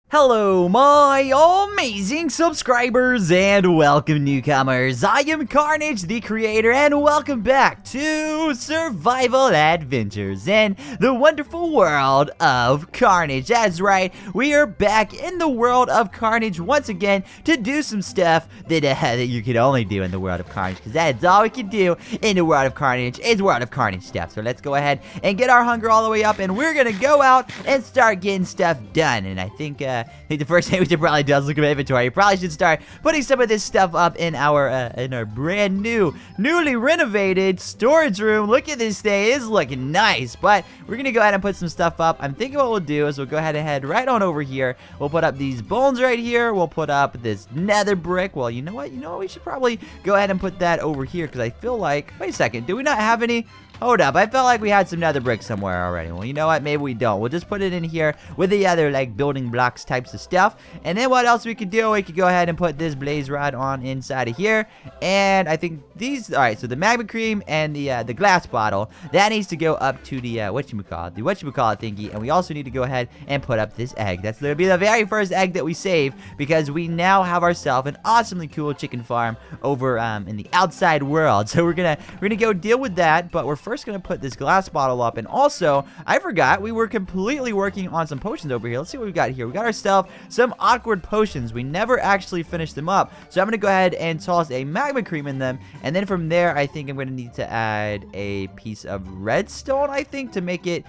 Hello, my amazing subscribers, and welcome newcomers. I am Carnage, the creator, and welcome back to Survival Adventures in the wonderful world of Carnage. That's right, we are back in the world of Carnage once again to do some stuff that you can only do in the world of Carnage, because that's all we can do in the world of Carnage is World of Carnage stuff. So let's go ahead and get our hunger all the way up, and we're gonna go out and start getting stuff done. And I think the first thing we should probably do is look at inventory. You probably should start putting some of this stuff up in our brand new, newly renovated storage room. Look at this thing; it's looking nice. But we're gonna go ahead and put some stuff up. I'm thinking what we'll do is we'll go ahead and head right on over here. We'll put up these bones right here. We'll put up this nether brick. Well, you know what? We should probably go ahead and put that over here because I feel like. Wait a second. Do we not have any? Hold up, I felt like we had some nether bricks somewhere already. Well, you know what? Maybe we don't. We'll just put it in here with the other, like, building blocks types of stuff. And then what else we could do? We could go ahead and put this blaze rod on inside of here. And I think these, alright, so the magma cream and the glass bottle, that needs to go up to the, whatchamacallit thingy. And we also need to go ahead and put up this egg. That's going to be the very first egg that we save, because we now have ourselves an awesomely cool chicken farm over in the outside world. So we're gonna go deal with that, but we're first gonna put this glass bottle up. And also, I forgot, we were completely working on some potions over here. Let's see what we got here. We got ourselves some awkward potions. We never actually finished them up, so I'm gonna go ahead and toss a magma cream in them, and then from there I think I'm gonna need to add a piece of redstone, I think, to make it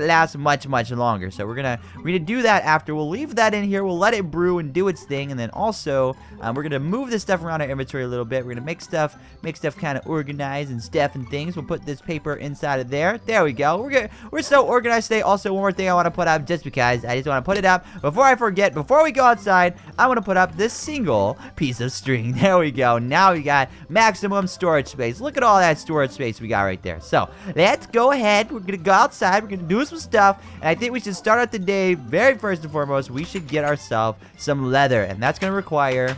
last much longer. So we're gonna do that after. We'll leave that in here, we'll let it brew and do its thing, and then also we're gonna move this stuff around our inventory a little bit. We're gonna make stuff kind of organized and stuff and things. We'll put this paper inside of there. There we go. We're so organized today. Also, one more thing I want to put up, just because I just want to put it up before I forget. Before we go outside, I want to put up this single piece of string. There we go. Now we got maximum storage space. Look at all that storage space we got right there. So let's go ahead. We're gonna go outside. We're gonna do some stuff, and I think we should start out the day very first and foremost. We should get ourselves some leather, and that's gonna require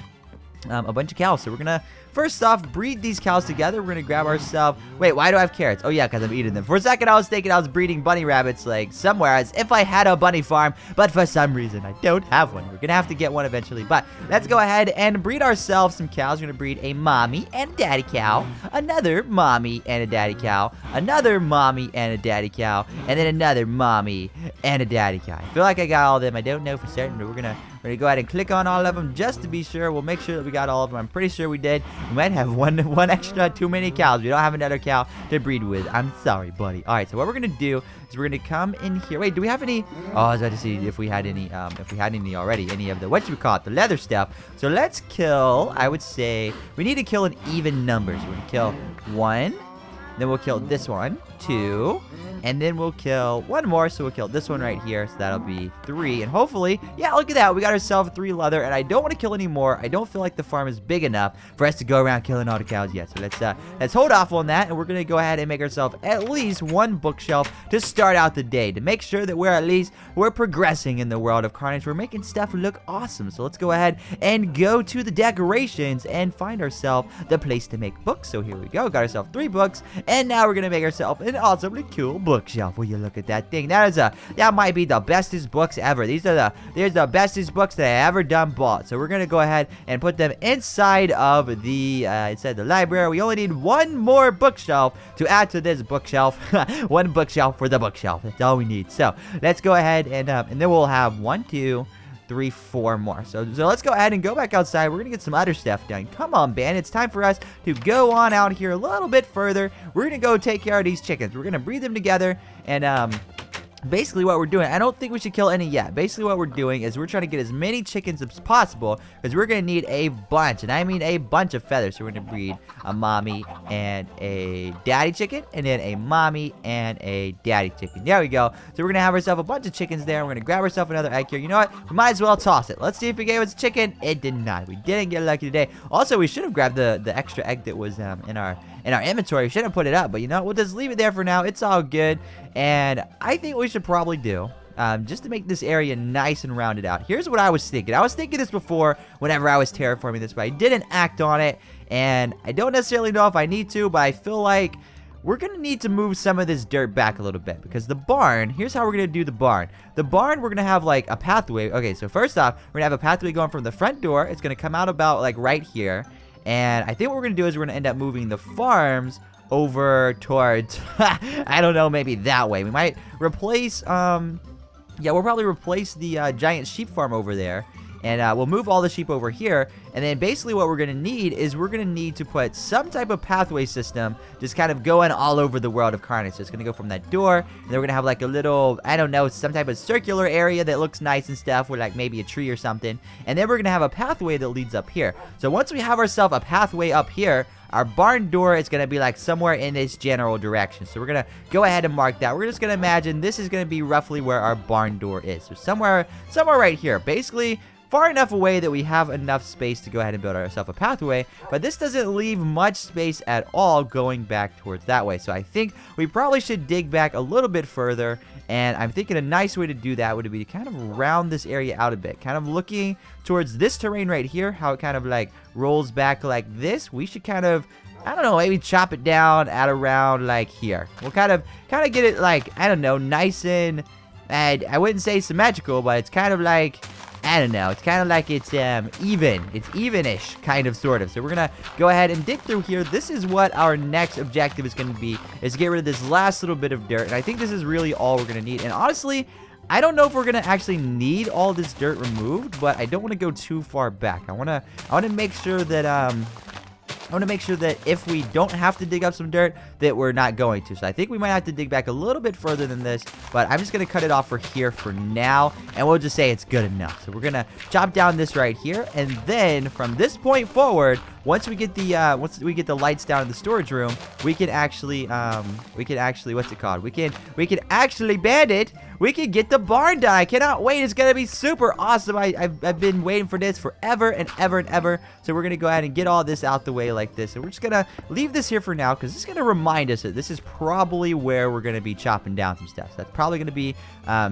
a bunch of cows. So we're gonna first off breed these cows together. We're gonna grab ourselves. Wait, why do I have carrots? Oh yeah, because I'm eating them. For a second I was thinking I was breeding bunny rabbits like somewhere, as if I had a bunny farm, but for some reason I don't have one. We're gonna have to get one eventually. But let's go ahead and breed ourselves some cows. We're gonna breed a mommy and a daddy cow, another mommy and a daddy cow, another mommy and a daddy cow, and then another mommy and a daddy cow. I feel like I got all of them. I don't know for certain, but we're gonna go ahead and click on all of them just to be sure. We'll make sure that we got all of them. I'm pretty sure we did. We might have one extra too many cows. We don't have another cow to breed with. I'm sorry, buddy. All right, so what we're gonna do is we're gonna come in here. Wait, do we have any? Oh, I was about to see if we had any already. Any of the the leather stuff. So let's kill. I would say we need to kill an even number. So we're gonna kill 1. Then we'll kill this one, 2, and then we'll kill one more, so we'll kill this one right here, so that'll be 3, and hopefully, yeah, look at that, we got ourselves 3 leather, and I don't want to kill any more. I don't feel like the farm is big enough for us to go around killing all the cows yet, so let's hold off on that, and we're gonna go ahead and make ourselves at least one bookshelf to start out the day, to make sure that we're progressing in the world of Carnage. We're making stuff look awesome, so let's go ahead and go to the decorations and find ourselves the place to make books. So here we go, got ourselves 3 books. And now we're gonna make ourselves an awesomely cool bookshelf. Will you look at that thing? That might be the bestest books ever. These are the bestest books that I ever bought. So we're gonna go ahead and put them inside of the library. We only need one more bookshelf to add to this bookshelf. One bookshelf for the bookshelf. That's all we need. So let's go ahead and then we'll have 1, 2, 3, 4 more. So let's go ahead and go back outside. We're gonna get some other stuff done. Come on, Ben. It's time for us to go on out here a little bit further. We're gonna go take care of these chickens. We're gonna breed them together, and basically what we're doing, I don't think we should kill any yet. Basically what we're doing is we're trying to get as many chickens as possible, because we're going to need a bunch, and I mean a bunch of feathers. So we're going to breed a mommy and a daddy chicken, and then a mommy and a daddy chicken. There we go. So we're going to have ourselves a bunch of chickens there. We're going to grab ourselves another egg here. You know what? We might as well toss it. Let's see if it gave us a chicken. It did not. We didn't get lucky today. Also, we should have grabbed the extra egg that was in our inventory. We should have put it up, but you know, we'll just leave it there for now. It's all good. And I think we should probably do, just to make this area nice and rounded out. Here's what I was thinking. I was thinking this before whenever I was terraforming this, but I didn't act on it. And I don't necessarily know if I need to, but I feel like we're going to need to move some of this dirt back a little bit, because the barn, here's how we're going to do the barn. The barn, we're going to have like a pathway. Okay, so first off, we're going to have a pathway going from the front door. It's going to come out about like right here. And I think what we're going to do is we're going to end up moving the farms over towards, I don't know, maybe that way. We might replace, yeah, we'll probably replace the giant sheep farm over there. And we'll move all the sheep over here. And then basically what we're going to need is we're going to need to put some type of pathway system just kind of going all over the world of Carnage. So it's going to go from that door. And then we're going to have like a little, I don't know, some type of circular area that looks nice and stuff with like maybe a tree or something. And then we're going to have a pathway that leads up here. So once we have ourselves a pathway up here, our barn door is going to be like somewhere in this general direction. So we're going to go ahead and mark that. We're just going to imagine this is going to be roughly where our barn door is. So somewhere right here. Basically, far enough away that we have enough space to go ahead and build ourselves a pathway, but this doesn't leave much space at all going back towards that way. So I think we probably should dig back a little bit further, and I'm thinking a nice way to do that would be to kind of round this area out a bit, kind of looking towards this terrain right here, how it kind of like rolls back like this. We should kind of, I don't know, maybe chop it down at around like here. We'll kind of get it like, I don't know, nice and I wouldn't say symmetrical, but it's kind of like, I don't know, it's kind of like it's even. It's even-ish, kind of, sort of. So we're going to go ahead and dig through here. This is what our next objective is going to be, is to get rid of this last little bit of dirt. And I think this is really all we're going to need. And honestly, I don't know if we're going to actually need all this dirt removed, but I don't want to go too far back. I want to make sure that, if we don't have to dig up some dirt, that we're not going to. So I think we might have to dig back a little bit further than this, but I'm just going to cut it off for here for now, and we'll just say it's good enough. So we're going to chop down this right here, and then from this point forward, once we get the lights down in the storage room, we can actually, what's it called? We can actually bandit. We can get the barn done. I cannot wait. It's going to be super awesome. I've been waiting for this forever and ever and ever. So we're going to go ahead and get all this out the way like this. And we're just going to leave this here for now, because it's going to remind us that this is probably where we're going to be chopping down some stuff. So that's probably going to be,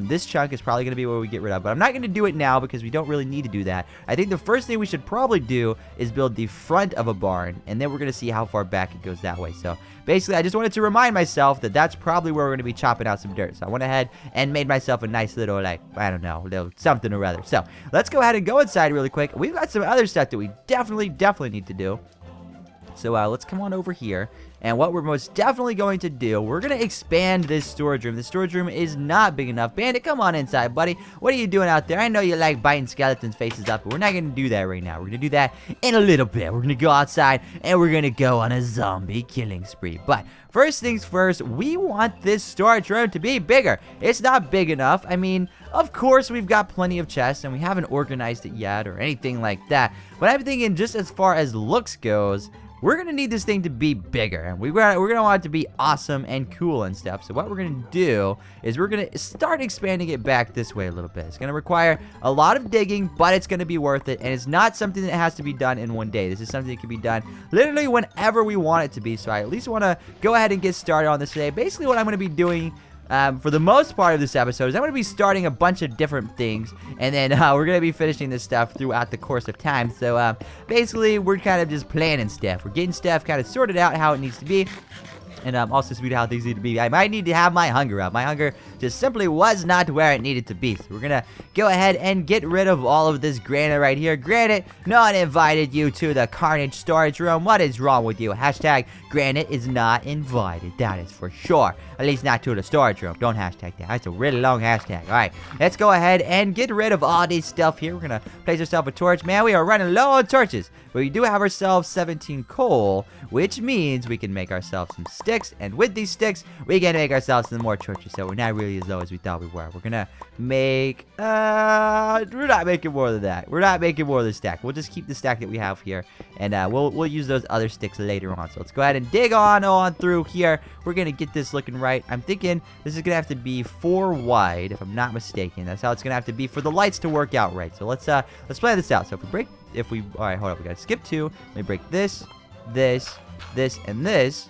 this chunk is probably going to be where we get rid of. But I'm not going to do it now because we don't really need to do that. I think the first thing we should probably do is build the front of a barn. And then we're going to see how far back it goes that way. So basically, I just wanted to remind myself that that's probably where we're going to be chopping out some dirt. So I went ahead and made myself a nice little, like, I don't know, little something or other. So let's go ahead and go inside really quick. We've got some other stuff that we definitely need to do. So let's come on over here. And what we're most definitely going to do, we're going to expand this storage room. The storage room is not big enough. Bandit, come on inside, buddy. What are you doing out there? I know you like biting skeletons' faces up, but we're not going to do that right now. We're going to do that in a little bit. We're going to go outside, and we're going to go on a zombie killing spree. But first things first, we want this storage room to be bigger. It's not big enough. I mean, of course, we've got plenty of chests, and we haven't organized it yet or anything like that. But I'm thinking just as far as looks goes, we're going to need this thing to be bigger, and we're going to want it to be awesome and cool and stuff. So what we're going to do is we're going to start expanding it back this way a little bit. It's going to require a lot of digging, but it's going to be worth it, and it's not something that has to be done in one day. This is something that can be done literally whenever we want it to be. So I at least want to go ahead and get started on this today. Basically, what I'm going to be doing for the most part of this episode is I'm going to be starting a bunch of different things, and then we're going to be finishing this stuff throughout the course of time. So basically, we're kind of just planning stuff. We're getting stuff kind of sorted out how it needs to be, and also speed how things need to be. I might need to have my hunger up. My hunger just simply was not where it needed to be. So we're going to go ahead and get rid of all of this granite right here. Granite, no one invited you to the Carnage storage room. What is wrong with you? Hashtag Granite is not invited. That is for sure. At least not to the storage room. Don't hashtag that. That's a really long hashtag. Alright, let's go ahead and get rid of all this stuff here. We're going to place ourselves a torch. Man, we are running low on torches. But we do have ourselves 17 coal, which means we can make ourselves some sticks. And with these sticks, we can make ourselves some more torches. So we're not really as low as we thought we were. We're going to make, we're not making more than that. We're not making more of the stack. We'll just keep the stack that we have here. And we'll use those other sticks later on. So let's go ahead and dig on through here. We're going to get this looking right. I'm thinking this is going to have to be 4 wide, if I'm not mistaken. That's how it's going to have to be for the lights to work out right. So let's plan this out. So all right, hold up. We got to skip 2. Let me break this, this, and this.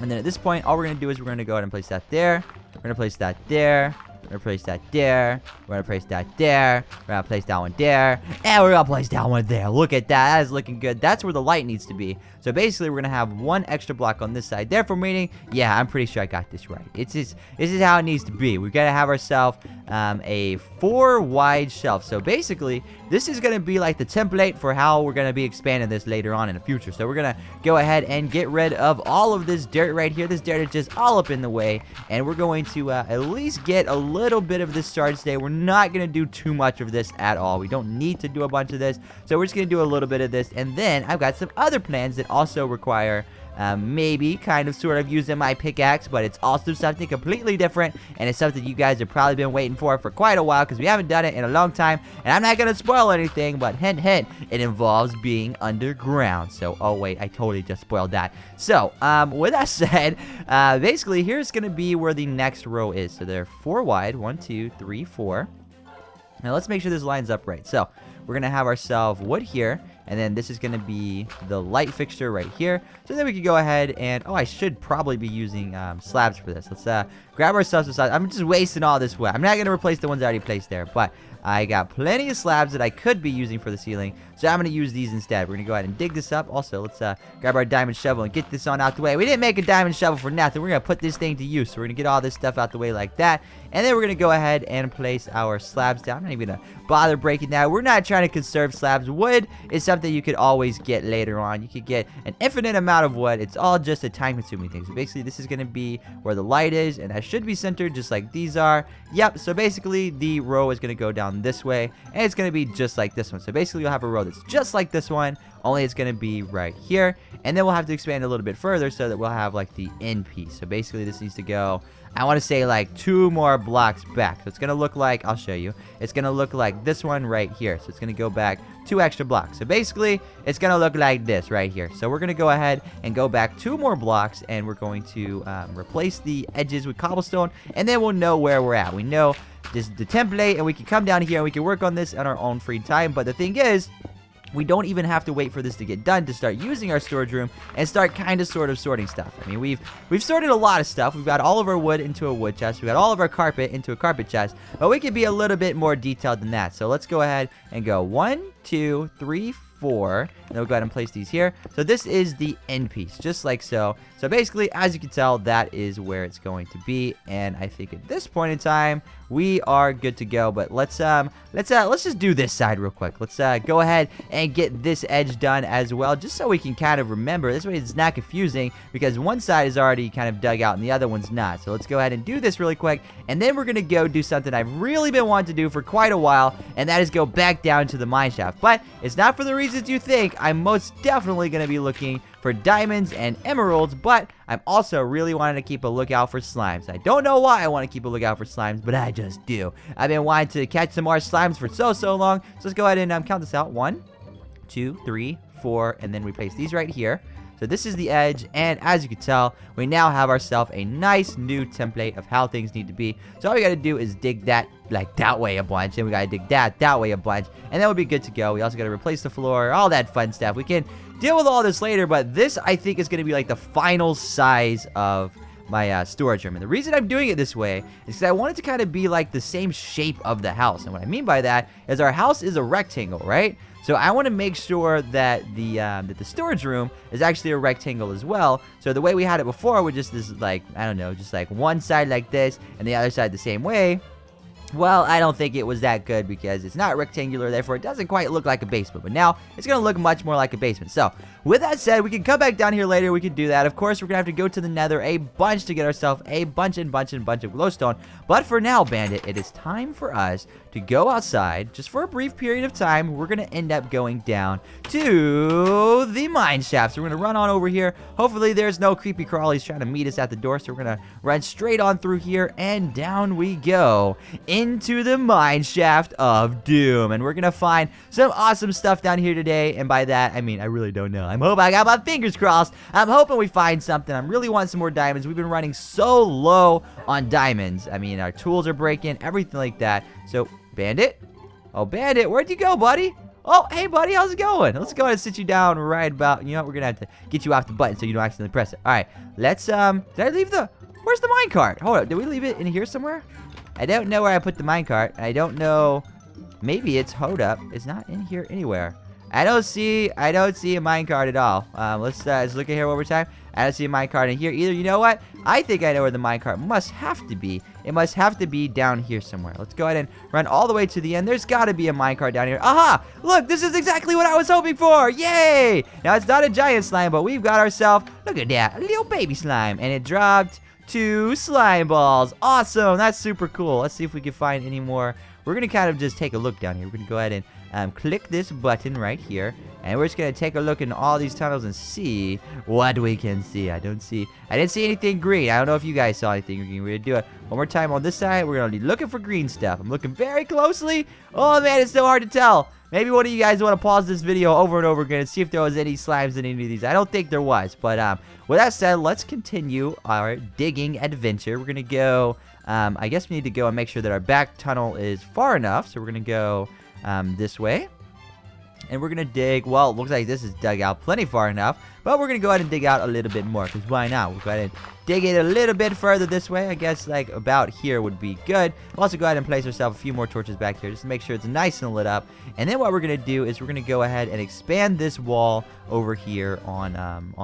And then at this point, all we're going to do is we're going to go ahead and place that there. We're going to place that there. We're gonna place that there. We're gonna place that there. We're gonna place that one there. And we're gonna place that one there. Look at that. That is looking good. That's where the light needs to be. So basically, we're gonna have one extra block on this side. Therefore, meaning, yeah, I'm pretty sure I got this right. This is how it needs to be. We've got to have ourselves a 4 wide shelf. So basically, this is gonna be like the template for how we're gonna be expanding this later on in the future. So we're gonna go ahead and get rid of all of this dirt right here. This dirt is just all up in the way, and we're going to at least get a little bit of this started today. We're not gonna do too much of this at all. We don't need to do a bunch of this, so we're just gonna do a little bit of this, and then I've got some other plans that also require maybe kind of sort of using my pickaxe, but it's also something completely different, and it's something you guys have probably been waiting for quite a while because we haven't done it in a long time, and I'm not gonna spoil anything, but hint hint, it involves being underground. So oh wait, I totally just spoiled that. So with that said, basically here's gonna be where the next row is. So they're 4 wide, 1 2 3 4. Now let's make sure this lines up right. So we're gonna have ourselves wood here, and then this is gonna be the light fixture right here. So then we can go ahead and, oh, I should probably be using slabs for this. Let's grab ourselves some slabs. I'm just wasting all this wood. I'm not gonna replace the ones I already placed there, but I got plenty of slabs that I could be using for the ceiling, so I'm gonna use these instead. We're gonna go ahead and dig this up. Also, let's grab our diamond shovel and get this on out the way. We didn't make a diamond shovel for nothing. We're gonna put this thing to use. So we're gonna get all this stuff out the way like that, and then we're gonna go ahead and place our slabs down. I'm not even gonna bother breaking that. We're not trying to conserve slabs. Wood is something you could always get later on. You could get an infinite amount of wood. It's all just a time-consuming thing. So basically, this is gonna be where the light is, and that should be centered just like these are. Yep. So basically, the row is gonna go down this way, and it's gonna be just like this one. So basically, you'll have a row that's just like this one, only it's gonna be right here, and then we'll have to expand a little bit further so that we'll have like the end piece. So basically, this needs to go, I want to say, like 2 more blocks back. So it's gonna look like, I'll show you, it's gonna look like this one right here. So it's gonna go back 2 extra blocks. So basically, it's gonna look like this right here. So we're gonna go ahead and go back 2 more blocks, and we're going to replace the edges with cobblestone, and then we'll know where we're at. We know this is the template, and we can come down here and we can work on this on our own free time. But the thing is, we don't even have to wait for this to get done to start using our storage room and start kind of sort of sorting stuff. I mean, we've sorted a lot of stuff. We've got all of our wood into a wood chest. We've got all of our carpet into a carpet chest, but we could be a little bit more detailed than that. So let's go ahead and go 1 2 3 4, and then we'll go ahead and place these here. So this is the end piece, just like so. So basically, as you can tell, that is where it's going to be, and I think at this point in time, we are good to go. But let's just do this side real quick. Let's go ahead and get this edge done as well, just so we can kind of remember. This way it's not confusing, because one side is already kind of dug out and the other one's not. So let's go ahead and do this really quick, and then we're gonna go do something I've really been wanting to do for quite a while, and that is go back down to the mine shaft. But it's not for the reasons you think. I'm most definitely gonna be looking for diamonds and emeralds, but I'm also really wanting to keep a lookout for slimes. I don't know why I want to keep a lookout for slimes, but I just do. I've been wanting to catch some more slimes for so long. So let's go ahead and count this out. 1 2 3 4, and then we place these right here. So this is the edge, and as you can tell, we now have ourselves a nice new template of how things need to be. So all we gotta do is dig that like that way a bunch, and we gotta dig that way a bunch, and then we'll be good to go. We also gotta replace the floor, all that fun stuff. We can deal with all this later, but this, I think, is gonna be like the final size of my storage room. And the reason I'm doing it this way is because I want it to kind of be like the same shape of the house. And what I mean by that is our house is a rectangle, right? So I want to make sure that the storage room is actually a rectangle as well. So the way we had it before with just this, like, I don't know, just like one side like this and the other side the same way. Well, I don't think it was that good because it's not rectangular, therefore it doesn't quite look like a basement. But now it's going to look much more like a basement. So, with that said, we can come back down here later. We can do that. Of course, we're going to have to go to the nether a bunch to get ourselves a bunch of glowstone. But for now, Bandit, it is time for us to go outside. Just for a brief period of time, we're going to end up going down to the mine shaft. So we're going to run on over here. Hopefully, there's no creepy crawlies trying to meet us at the door. So we're going to run straight on through here, and down we go into the mine shaft of doom. And we're gonna find some awesome stuff down here today, and by that I mean I really don't know. I'm hoping, I got my fingers crossed, I'm hoping we find something. I'm really wanting some more diamonds. We've been running so low on diamonds. I mean, our tools are breaking, everything like that. So Bandit, oh Bandit, where'd you go, buddy? Oh, hey buddy, how's it going? Let's go ahead and sit you down right about, you know what, we're gonna have to get you off the button so you don't accidentally press it. All right, let's did I leave the, where's the minecart? Hold up, did we leave it in here somewhere? I don't know where I put the minecart. I don't know. Maybe it's hold up. It's not in here anywhere. I don't see a minecart at all. Let's look at here one more time. I don't see a minecart in here either. You know what? I think I know where the minecart must have to be. It must have to be down here somewhere. Let's go ahead and run all the way to the end. There's got to be a minecart down here. Aha! Look, this is exactly what I was hoping for. Yay! Now, it's not a giant slime, but we've got ourselves, look at that, a little baby slime. And it dropped 2 slime balls. Awesome. That's super cool. Let's see if we can find any more. We're going to kind of just take a look down here. We're going to go ahead and click this button right here. And we're just going to take a look in all these tunnels and see what we can see. I didn't see anything green. I don't know if you guys saw anything green. We're going to do it one more time on this side. We're going to be looking for green stuff. I'm looking very closely. Oh, man, it's so hard to tell. Maybe one of you guys want to pause this video over and over again and see if there was any slimes in any of these. I don't think there was. But with that said, let's continue our digging adventure. We're going to go, I guess we need to go and make sure that our back tunnel is far enough. So we're going to go this way. And we're going to dig, well, it looks like this is dug out plenty far enough. But we're going to go ahead and dig out a little bit more, because why not? We'll go ahead and dig it a little bit further this way. I guess, like, about here would be good. We'll also go ahead and place ourselves a few more torches back here, just to make sure it's nice and lit up. And then what we're going to do is we're going to go ahead and expand this wall over here on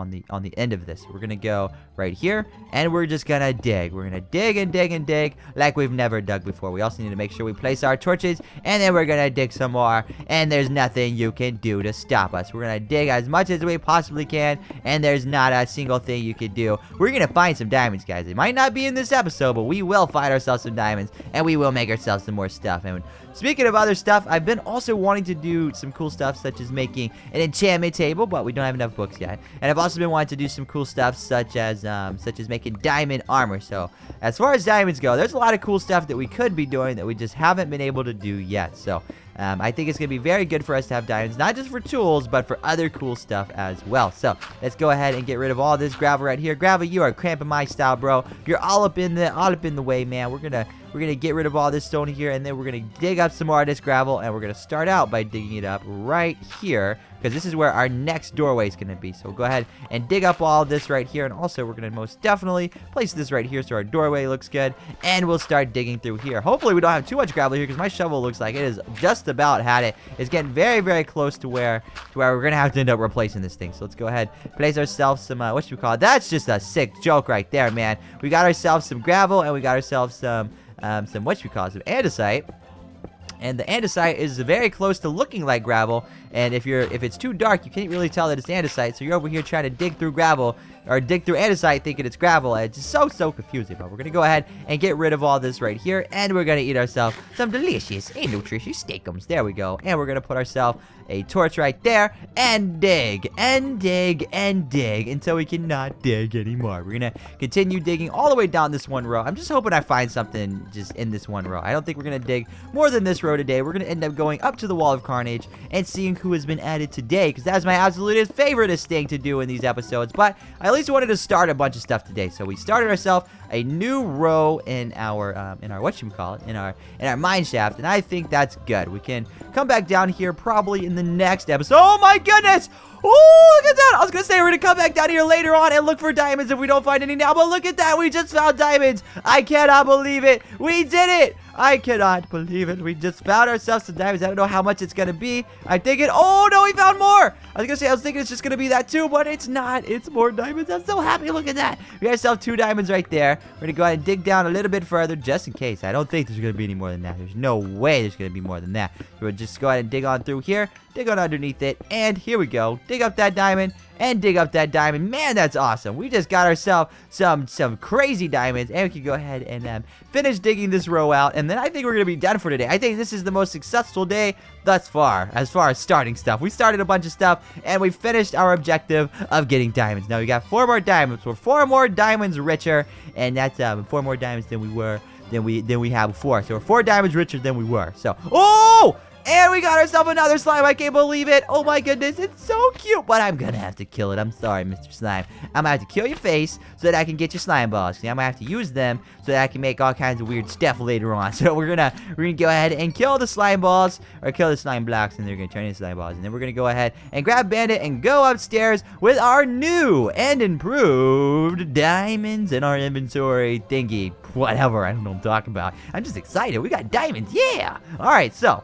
the end of this. We're going to go right here, and we're just going to dig. We're going to dig and dig and dig like we've never dug before. We also need to make sure we place our torches, and then we're going to dig some more, and there's nothing you can do to stop us. We're going to dig as much as we possibly can, and there's not a single thing you can do. We're going to find some diamonds, guys. It might not be in this episode, but we will find ourselves some diamonds, and we will make ourselves some more stuff. And speaking of other stuff, I've been also wanting to do some cool stuff, such as making an enchantment table, but we don't have enough books yet. And I've also been wanting to do some cool stuff, such as making diamond armor. So as far as diamonds go, there's a lot of cool stuff that we could be doing that we just haven't been able to do yet. So I think it's going to be very good for us to have diamonds, not just for tools, but for other cool stuff as well. So let's go ahead and get rid of all this gravel right here. Gravel, you are cramping my style, bro. You're all up in the way, man. We're gonna get rid of all this stone here, and then we're gonna dig up some more of this gravel, and we're gonna start out by digging it up right here, because this is where our next doorway is gonna be. So we'll go ahead and dig up all of this right here, and also we're gonna most definitely place this right here so our doorway looks good, and we'll start digging through here. Hopefully we don't have too much gravel here, because my shovel looks like it is just about had it. It's getting very, very close to where we're gonna have to end up replacing this thing. So let's go ahead, place ourselves some what should we call it? That's just a sick joke right there, man. We got ourselves some gravel, and we got ourselves some andesite. And the andesite is very close to looking like gravel, and if it's too dark, you can't really tell that it's andesite. So you're over here trying to dig through gravel, or dig through andesite thinking it's gravel, and it's just so confusing. But we're gonna go ahead and get rid of all this right here, and we're gonna eat ourselves some delicious and nutritious steakums. There we go. And we're gonna put ourselves a torch right there, and dig and dig and dig until we cannot dig anymore. We're gonna continue digging all the way down this one row. I'm just hoping I find something just in this one row. I don't think we're gonna dig more than this row today. We're gonna end up going up to the wall of Carnage and seeing who has been added today, because that's my absolute favoriteest thing to do in these episodes. But I at least wanted to start a bunch of stuff today, so we started ourselves a new row in our in our mine shaft, and I think that's good. We can come back down here probably in the next episode. Oh my goodness! Oh, look at that! I was gonna say we're gonna come back down here later on and look for diamonds if we don't find any now, but look at that! We just found diamonds! I cannot believe it! We did it! I cannot believe it! We just found ourselves some diamonds. I don't know how much it's gonna be. I think it. Oh no, we found more! I was thinking it's just gonna be that too, but it's not. It's more diamonds. I'm so happy. Look at that! We got ourselves 2 diamonds right there. We're gonna go ahead and dig down a little bit further just in case. I don't think there's gonna be any more than that. There's no way there's gonna be more than that. So we'll just go ahead and dig on through here. Dig on underneath it, and here we go. Dig up that diamond, and dig up that diamond. Man, that's awesome. We just got ourselves some crazy diamonds, and we can go ahead and finish digging this row out, and then I think we're going to be done for today. I think this is the most successful day thus far, as far as starting stuff. We started a bunch of stuff, and we finished our objective of getting diamonds. Now, we got 4 more diamonds. We're 4 more diamonds richer, and that's 4 more diamonds than we have before. So we're 4 diamonds richer than we were. So, oh! And we got ourselves another slime. I can't believe it. Oh my goodness, it's so cute. But I'm gonna have to kill it. I'm sorry, Mr. Slime. I'm gonna have to kill your face so that I can get your slime balls. See, I'm gonna have to use them so that I can make all kinds of weird stuff later on. So we're gonna go ahead and kill the slime balls, or kill the slime blocks, and they're gonna turn into slime balls. And then we're gonna go ahead and grab Bandit and go upstairs with our new and improved diamonds in our inventory thingy. Whatever, I don't know what I'm talking about. I'm just excited. We got diamonds, yeah! Alright, so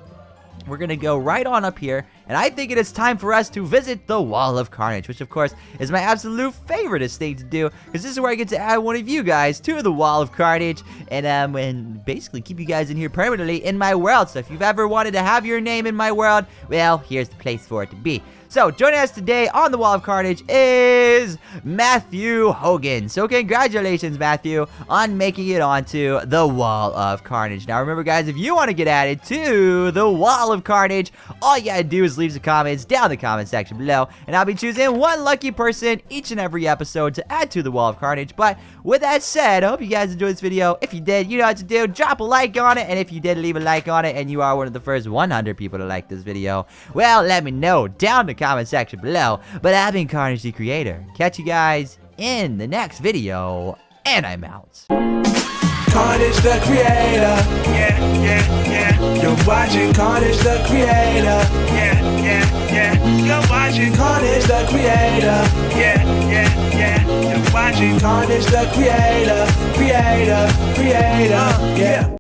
we're gonna go right on up here, and I think it is time for us to visit the Wall of Carnage, which of course is my absolute favoriteest thing to do, because this is where I get to add one of you guys to the Wall of Carnage, and basically keep you guys in here permanently in my world. So if you've ever wanted to have your name in my world, well, here's the place for it to be. So, joining us today on the Wall of Carnage is Matthew Hogan. So, congratulations, Matthew, on making it onto the Wall of Carnage. Now, remember, guys, if you want to get added to the Wall of Carnage, all you gotta do is leave some comments down in the comment section below, and I'll be choosing one lucky person each and every episode to add to the Wall of Carnage. But with that said, I hope you guys enjoyed this video. If you did, you know what to do. Drop a like on it, and if you did leave a like on it, and you are one of the first 100 people to like this video, well, let me know down in the comment section below. But I've been Carnage the Creator. Catch you guys in the next video, and I'm out. Carnage the Creator, yeah. You're watching Carnage the Creator, yeah. You're watching Carnage the Creator, yeah. You're watching Carnage the Creator, yeah.